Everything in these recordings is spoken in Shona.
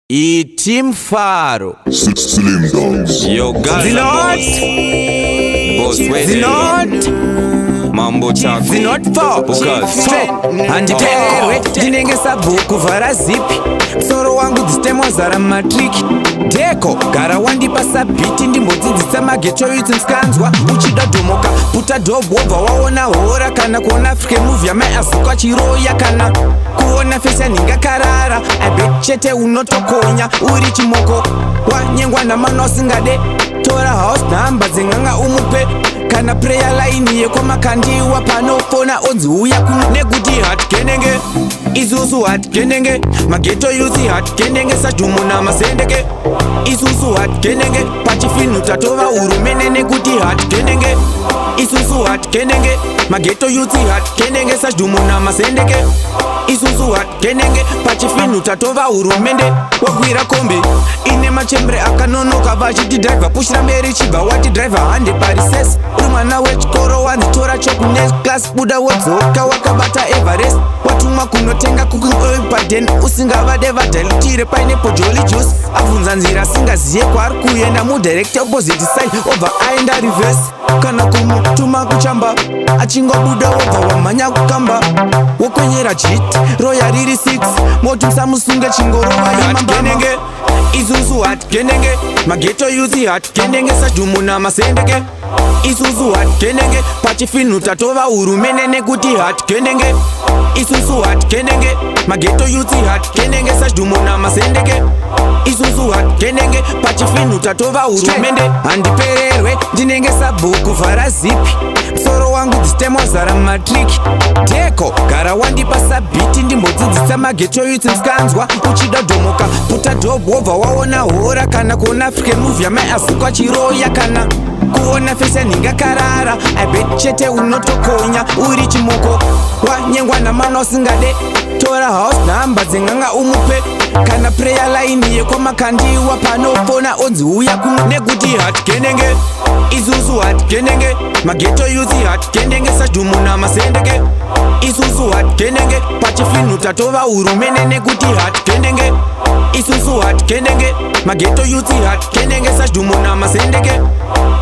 Team Faro. Slim Dogs. Yo, Gaza Boss Wedding. Mambo chako Zinot for Bukas Handiterwe ndinengesa bhuku vhara zipi soro wangu dzitemo zara matriki Deko gara wandipa sabhiti ndimbodzidzisa mageto youth mskanzwa uchida dhomoka puta dhobu wobva waona hora kana kuona African movie yamaiazuka chiroya kana kuona fesa ningakarara abet chete unotokonya uri chimoko wanyengwa namano usingade tora house number dzenganga umupe kana prayer line yekwamakandiwa panofona onzi uya kuno neguti hatkenenge isusu hatkenenge mageto youth hatkenenge sadhumu namasendeke isusu hatkenenge pachifinu tatova hurumende nekuti hatkenenge isusu hatkenenge mageto youth hatkenenge sadhumu namasendeke isusu hatkenenge pachifinu tatova hurumende wagwira kombi ine machembre akanonoka vachiti driver pushira mberi chibva wati driver hande parises uri mwana wechikoro wanzitora chokune class buda wodzoka wakabata everest watumwa kunotenga cooking oil paden usingavade vadhailitire pineapple jolly juice abvunza nzira asingaziye kwaari kuenda mudirect opposite side obva aenda reverse kana kumutuma kuchamba achingobuda wobva wamhanya kukamba wokwenyera jit roya riri 6 moti musamusunge chingorova imambama isusu hatkenenge mageto youth hatkenenge sadhumu namasendeke isusu hatkenenge pachifinu tatova hurumende nekuti hatkenenge isusu hatkenenge mageto youth hatkenenge sadhumu namasendeke isusu hatkenenge pachifinu tatova hurumende handipererwe ndinenge sabhuku vhara zipi soro wangu dzitemo zara matriki Deko gara wandipa sabhiti ndimbodzidzisa mageto youth mskanzwa uchida dhomoka puta dhobu wobva waona hora kana kuona African movie yamaiazuka chiroya kana kuona fesa ningakarara abet chete unotokonya uri chimoko wanyengwa namano usingade tora house number dzenganga umupe kana prayer line yekwamakandiwa panofona onzi uya kuno neguti hatkenenge isusu hatkenenge mageto youth hatkenenge sadhumu namasendeke isusu hatkenenge pachifinu tatova hurumende nekuti hatkenenge isusu hatkenenge mageto youth hatkenenge sadhumu namasendeke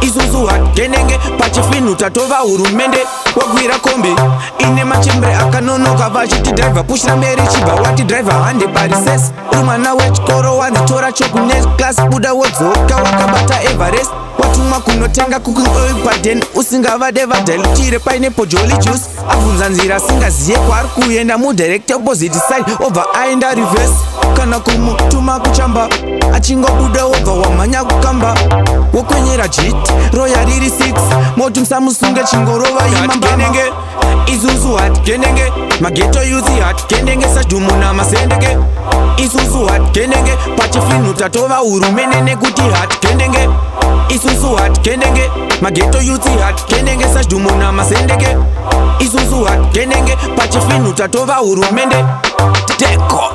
isusu hatkenenge pachifinu tatova hurumende wagwira kombi ine machembre akanonoka vachiti driver pushira mberi chibva wati driver hande parises uri mwana wechikoro wanzitora chokune class buda wodzoka wakabata everest watumwa kunotenga cooking oil paden usingavade vadhailitire pineapple jolly juice abvunza nzira asingaziye kwaari kuenda mudirect opposite side obva aenda reverse kana kumutuma kuchamba achingobuda wobva wamhanya kukamba wokwenyera jit roya riri 6 moti musamusunge chingorova imambama isusu hatkenenge mageto youth hatkenenge sadhumu namasendeke isusu hatkenenge pachifinu tatova hurumende nekuti hatkenenge isusu hatkenenge mageto youth hatkenenge sadhumu namasendeke isusu hatkenenge pachifinu tatova hurumende Deko